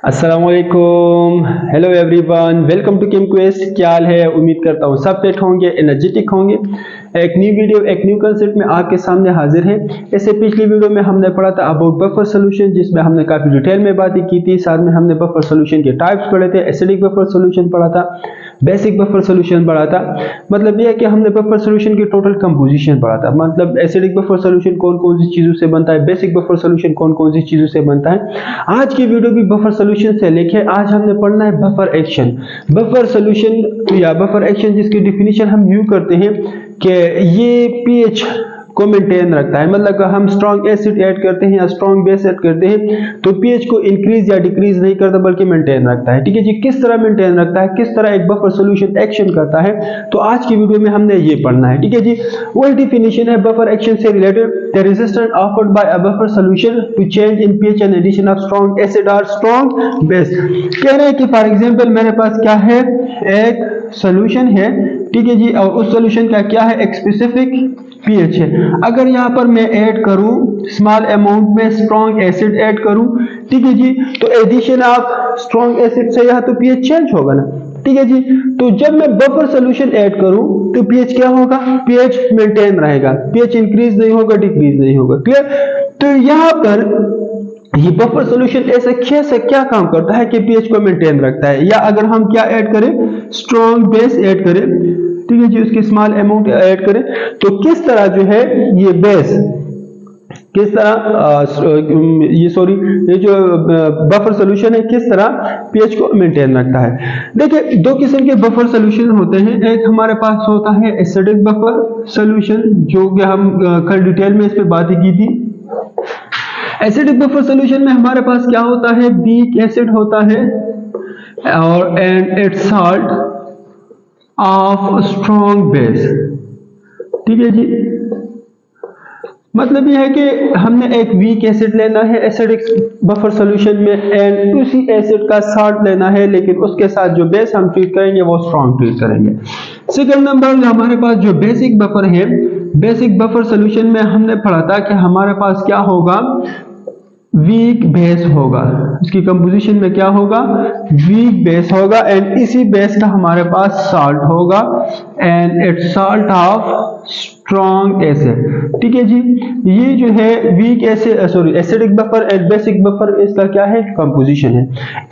अस्सलामुअलैकुम, hello everyone, welcome to Chem Quest. क्या हाल है? उम्मीद करता हूँ सब फिट होंगे, एनर्जेटिक होंगे। एक न्यू वीडियो, एक न्यू कंसेप्ट में आपके सामने हाजिर है। इससे पिछली वीडियो में हमने पढ़ा था अबाउट बफर सोल्यूशन, जिसमें हमने काफी डिटेल में बातें की थी। साथ में हमने बफर सोल्यूशन के टाइप्स पढ़े थे, एसिडिक बफर सोल्यूशन पढ़ा था, बेसिक बफर सोल्यूशन पढ़ा था। मतलब यह है कि हमने बफर सोल्यूशन की टोटल कंपोजिशन पढ़ा था। मतलब एसिडिक बफर सोल्यूशन कौन कौन सी चीजों से बनता है, बेसिक बफर सोल्यूशन कौन कौन सी चीजों से बनता है। आज की वीडियो भी बफर सोल्यूशन से लेके आज हमने पढ़ना है बफर एक्शन। बफर सोल्यूशन या बफर एक्शन जिसकी डिफिनीशन हम यूं करते हैं कि ये पीएच को मेंटेन रखता है। मतलब हम स्ट्रॉन्ग एसिड ऐड करते हैं या स्ट्रॉन्ग बेस ऐड करते हैं तो पीएच को इंक्रीज या डिक्रीज नहीं करता बल्कि मेंटेन रखता है। ठीक है जी, किस तरह मेंटेन रखता है, किस तरह एक बफर सॉल्यूशन एक्शन करता है, तो आज की वीडियो में हमने ये पढ़ना है। ठीक है जी, वही डिफिनीशन है बफर एक्शन से related. The resistance offered by a buffer solution to change in pH and addition of strong acid और स्ट्रॉन्ग बेस। कह रहे हैं कि फॉर एग्जांपल मेरे पास क्या है, एक सॉल्यूशन है, ठीक है जी, और उस सॉल्यूशन का क्या है, एक स्पेसिफिक पीएच है। अगर यहाँ पर मैं ऐड करूं स्मॉल अमाउंट में स्ट्रॉन्ग एसिड ऐड करूं, ठीक है जी, तो एडिशन ऑफ स्ट्रॉन्ग एसिड से यहाँ तो पीएच चेंज होगा ना। ठीक है जी, तो जब मैं बफर सॉल्यूशन ऐड करूं तो पीएच क्या होगा, पीएच मेंटेन रहेगा, पीएच इंक्रीज नहीं होगा, डिक्रीज नहीं होगा। क्लियर? तो यहाँ पर ये बफर सॉल्यूशन ऐसे क्या काम करता है कि पीएच को मेंटेन रखता है। या अगर हम क्या ऐड करें, स्ट्रॉन्ग बेस ऐड करें, ठीक है जी, उसकी स्मॉल अमाउंट ऐड करें, तो किस तरह जो है ये बेस किस तरह ये जो बफर सॉल्यूशन है किस तरह पीएच को मेंटेन रखता है। देखिए, दो किस्म के बफर सॉल्यूशन होते हैं। एक हमारे पास होता है एसिडिक बफर सॉल्यूशन, जो कि हम कल डिटेल में इस पे बातें की थी। एसिडिक बफर सॉल्यूशन में हमारे पास क्या होता है, वीक एसिड होता है और and it's salt of strong base. ठीक है जी, मतलब यह है कि हमने एक वीक एसिड लेना है एसिडिक बफर सॉल्यूशन में एंड उसी एसिड का सॉल्ट लेना है, लेकिन उसके साथ जो बेस हम ट्रीट करेंगे वो स्ट्रॉन्ग ट्रीट करेंगे। सेकंड नंबर हमारे पास जो बेसिक बफर है, बेसिक बफर सॉल्यूशन में हमने पढ़ा था कि हमारे पास क्या होगा, वीक बेस होगा। इसकी कंपोजिशन में क्या होगा, वीक बेस होगा एंड इसी बेस का हमारे पास सॉल्ट होगा and it's salt of strong acid. ठीक है जी, ये जो है weak acid acidic buffer and basic buffer, इसका क्या है, कंपोजिशन है।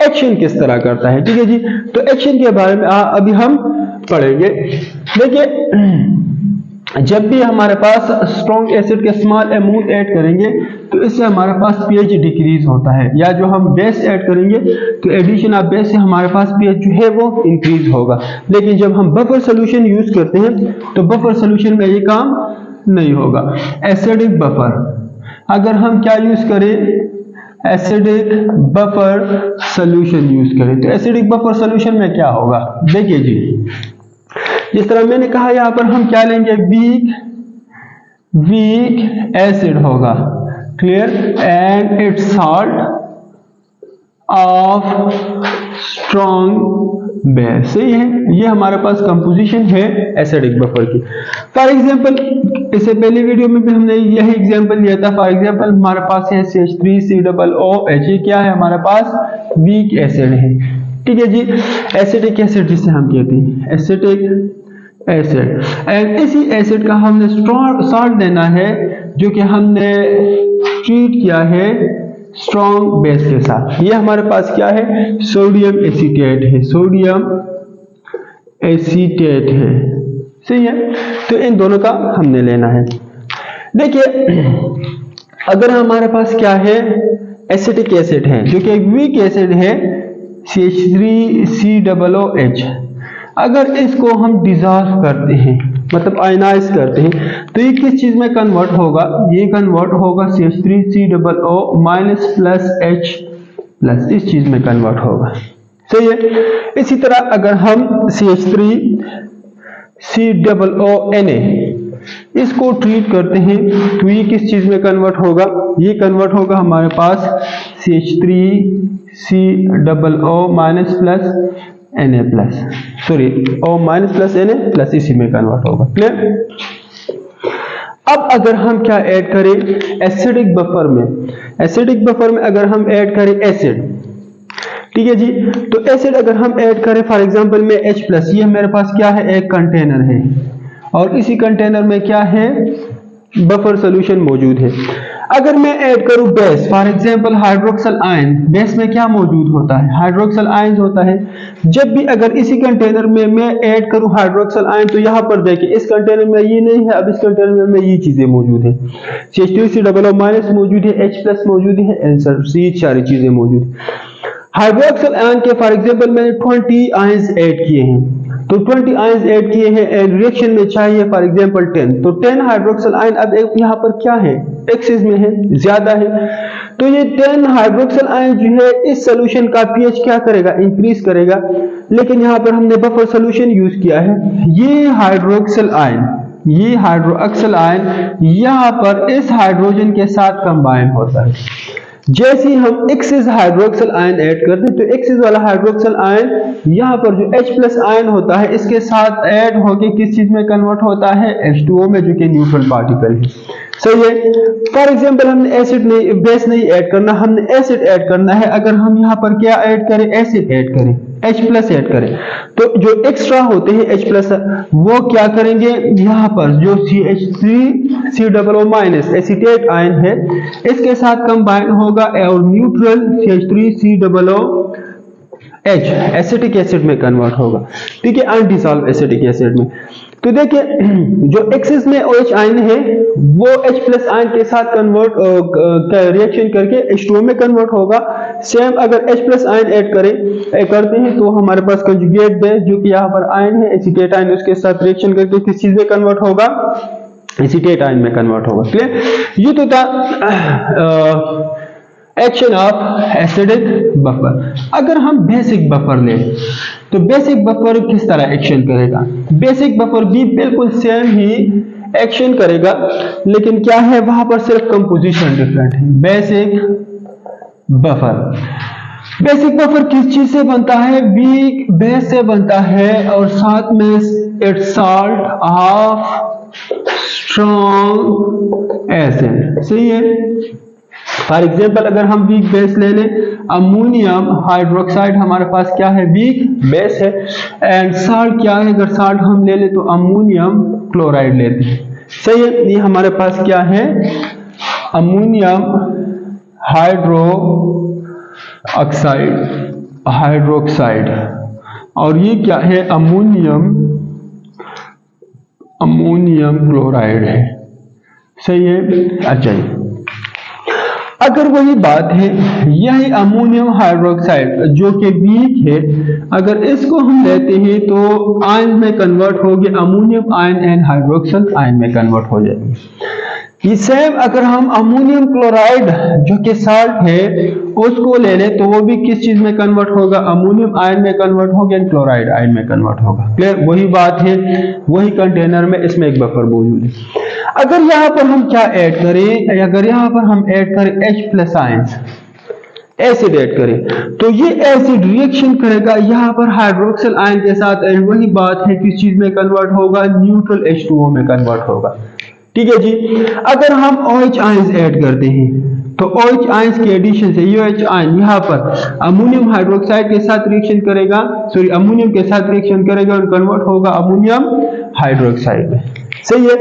एक्शन किस तरह करता है, ठीक है जी, तो एक्शन के बारे में अभी हम पढ़ेंगे। देखिए, जब भी हमारे पास स्ट्रॉन्ग एसिड के स्मॉल अमाउंट ऐड करेंगे तो इससे हमारे पास पीएच डिक्रीज होता है, या जो हम बेस ऐड करेंगे तो एडिशन ऑफ बेस से हमारे पास पीएच जो है वो इंक्रीज होगा। लेकिन जब हम बफर सॉल्यूशन यूज करते हैं तो बफर सॉल्यूशन में ये काम नहीं होगा। एसिडिक बफर, अगर हम क्या यूज करें, एसिडिक बफर सॉल्यूशन यूज करें तो एसिडिक बफर सॉल्यूशन में क्या होगा, देखिए जी, जिस तरह मैंने कहा यहाँ पर हम क्या लेंगे, वीक एसिड होगा, clear, and it's salt of strong base. सही है, ये हमारे पास कंपोजिशन है एसिडिक बफर की। फॉर एग्जांपल, इससे पहले वीडियो में भी हमने यही एग्जांपल लिया था। फॉर एग्जांपल हमारे पास है CH3COOH, ये क्या है, हमारे पास वीक एसिड है। ठीक है जी, एसिडिक एसिड जिसे हम कहते हैं, एसिडिक एसिड, एंड इसी एसिड का हमने सॉल्ट देना है जो कि हमने ट्रीट किया है स्ट्रॉन्ग बेस के साथ। ये हमारे पास क्या है, सोडियम एसीटेट है, सोडियम एसीटेट है। सही है, तो इन दोनों का हमने लेना है। देखिए, अगर हमारे पास क्या है, एसिटिक एसिड है जो कि एक वीक एसिड है, CH3COOH, अगर इसको हम डिसॉल्व करते हैं, मतलब आयनाइज करते हैं, तो ये किस चीज में कन्वर्ट होगा, ये कन्वर्ट होगा CH3COO minus plus H plus, इस चीज में कन्वर्ट होगा। सही है, इसी तरह अगर हम CH3COONA इसको ट्रीट करते हैं तो ये किस चीज में कन्वर्ट होगा, ये कन्वर्ट होगा हमारे पास CH3COO minus plus Na plus, sorry O minus plus Na plus, इसी में कन्वर्ट होगा। क्लियर? अब अगर हम क्या ऐड करें एसिडिक बफर में, एसिडिक बफर में अगर हम ऐड करें एसिड, ठीक है जी। तो एसिड अगर हम ऐड करें फॉर एग्जांपल में H+, ये मेरे पास क्या है, एक कंटेनर है और इसी कंटेनर में क्या है, बफर सॉल्यूशन मौजूद है। अगर मैं ऐड करूं base, for example hydroxyl ion, base में क्या मौजूद होता है, हाइड्रोक्सल आयन होता है। जब भी अगर इसी कंटेनर में मैं ऐड करूं हाइड्रोक्सल आयन, तो यहां पर देखिए इस कंटेनर में ये नहीं है, अब इस कंटेनर में ये चीजें मौजूद है, CH3COO- मौजूद है, H+ मौजूद है, आंसर सी सारी चीजें मौजूद है। हाइड्रोक्सल आयन के फॉर एग्जांपल मैंने 20 आयंस ऐड किए हैं, तो 20 आयंस ऐड किए हैं एंड रिएक्शन में चाहिए फॉर एग्जांपल 10, तो 10 हाइड्रोक्सल आयन अब एक यहाँ पर क्या है, एक्सिस में है, ज्यादा है। तो ये 10 हाइड्रोक्सल आयन जो है इस सॉल्यूशन का पीएच क्या करेगा, इंक्रीज करेगा। लेकिन यहाँ पर हमने बफर सॉल्यूशन यूज किया है, ये हाइड्रोक्सल आयन यहाँ पर इस हाइड्रोजन के साथ कंबाइन होता है। जैसे ही हम एक्सिस हाइड्रोक्सल आयन ऐड करते हैं, तो एक्सिस वाला हाइड्रोक्सल आयन यहाँ पर जो H+ आयन होता है इसके साथ ऐड होके किस चीज में कन्वर्ट होता है, H2O में, जो कि न्यूट्रल पार्टिकल है। सही है। फॉर एग्जांपल हमने एसिड नहीं, बेस नहीं ऐड करना, हमने एसिड ऐड करना है। अगर हम यहाँ पर क्या ऐड करें, एसिड ऐड करें, H+ ऐड करें, तो जो एक्स्ट्रा होते हैं H+ वो क्या करेंगे, यहाँ पर जो CH3COO- एसीटेट आयन है इसके साथ कंबाइन होगा और न्यूट्रल CH3COOH एसिटिक एसिड में कन्वर्ट होगा। ठीक है, अनडिसॉल्व एसिटिक एसिड में। तो देखिए जो एक्सिस में OH आयन है वो H+ आयन के साथ कन्वर्ट रिएक्शन करके H2O में कन्वर्ट होगा। सेम अगर H+ आयन ऐड करते हैं तो हमारे पास कंजुगेट बेस जो कि यहाँ पर आयन है एसीटेट आयन, उसके साथ रिएक्शन करके किस चीज में कन्वर्ट होगा, एसीटेट आयन में कन्वर्ट होगा। क्लियर। ये तो था एक्शन ऑफ एसिडिक बफर। अगर हम बेसिक बफर लें तो बेसिक बफर किस तरह एक्शन करेगा, बेसिक बफर भी बिल्कुल सेम ही एक्शन करेगा, लेकिन क्या है वहां पर सिर्फ कंपोजिशन डिफरेंट है। बेसिक बफर किस चीज से बनता है, वीक बेस से बनता है और साथ में it's salt of strong acid. सही है। फॉर एग्जांपल अगर हम वीक बेस ले लें, अमोनियम हाइड्रोक्साइड हमारे पास क्या है, वीक बेस है। एंड साल्ट क्या है, अगर साल्ट हम ले लें तो अमोनियम क्लोराइड लेते हैं। सही है। ये हमारे पास क्या है, अमोनियम हाइड्रोक्साइड और ये क्या है, अमोनियम क्लोराइड है। सही है। अच्छा जी, अगर वही बात है, यही अमोनियम हाइड्रोक्साइड जो कि वीक है, अगर इसको हम लेते हैं तो आयन में कन्वर्ट होगी, ammonium ion and hydroxyl ion में कन्वर्ट हो जाएगी। ये सेम अगर हम अमोनियम क्लोराइड जो कि साल्ट है उसको ले लें तो वो भी किस चीज में कन्वर्ट होगा, अमोनियम आयन में कन्वर्ट होगा एंड क्लोराइड आयन में कन्वर्ट होगा। क्लियर। वही बात है, वही कंटेनर में इसमें एक बफर मौजूद है। अगर यहाँ पर हम क्या ऐड करें, अगर यहाँ पर हम ऐड करें H+ आयंस, एसिड ऐड करें, तो ये एसिड रिएक्शन करेगा यहाँ पर हाइड्रोक्सल आयन के साथ एंड वही बात है किस चीज में कन्वर्ट होगा, न्यूट्रल H2O में कन्वर्ट होगा। ठीक है जी। अगर हम OH आयंस ऐड करते हैं तो OH आयंस के एडिशन से OH आयन यहाँ पर अमोनियम हाइड्रोक्साइड के साथ रिएक्शन करेगा, अमोनियम के साथ रिएक्शन करेगा और कन्वर्ट होगा अमोनियम हाइड्रोक्साइड में। सही है।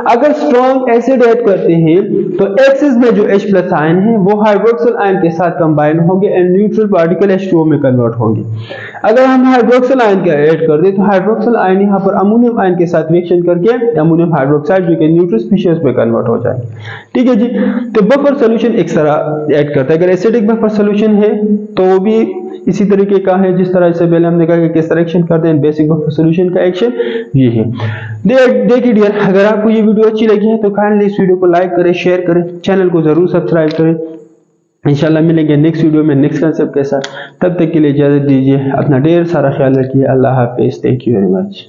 अगर स्ट्रॉन्ग एसिड ऐड करते हैं तो एक्सिस में जो H+ आयन है वो हाइड्रोक्सल आयन के साथ कंबाइन होंगे एंड न्यूट्रल पार्टिकल H2O में कन्वर्ट होंगे। अगर हम हाइड्रोक्सल आयन का ऐड कर दें तो हाइड्रोक्सल आयन यहाँ पर अमोनियम आयन के साथ रिएक्शन करके अमोनियम हाइड्रोक्साइड जो कि न्यूट्रल स्पीशीज में कन्वर्ट हो जाएंगे। ठीक है जी। तो बफर सोल्यूशन एक तरह ऐड करता है। अगर एसिडिक बफर सोल्यूशन है तो वो भी इसी तरीके का है जिस तरह से पहले हमने कहा कि किस तरह एक्शन करते हैं। बेसिक बफर सोल्यूशन का एक्शन ये है। देखिए डियर, अगर आपको ये वीडियो अच्छी लगी है तो काइंडली इस वीडियो को लाइक करें, शेयर करें, चैनल को जरूर सब्सक्राइब करें। इंशाल्लाह मिलेंगे नेक्स्ट वीडियो में नेक्स्ट कंसेप्ट के साथ। तब तक के लिए इजाजत दीजिए, अपना ढेर सारा ख्याल रखिए। अल्लाह हाफिज। Thank you very much.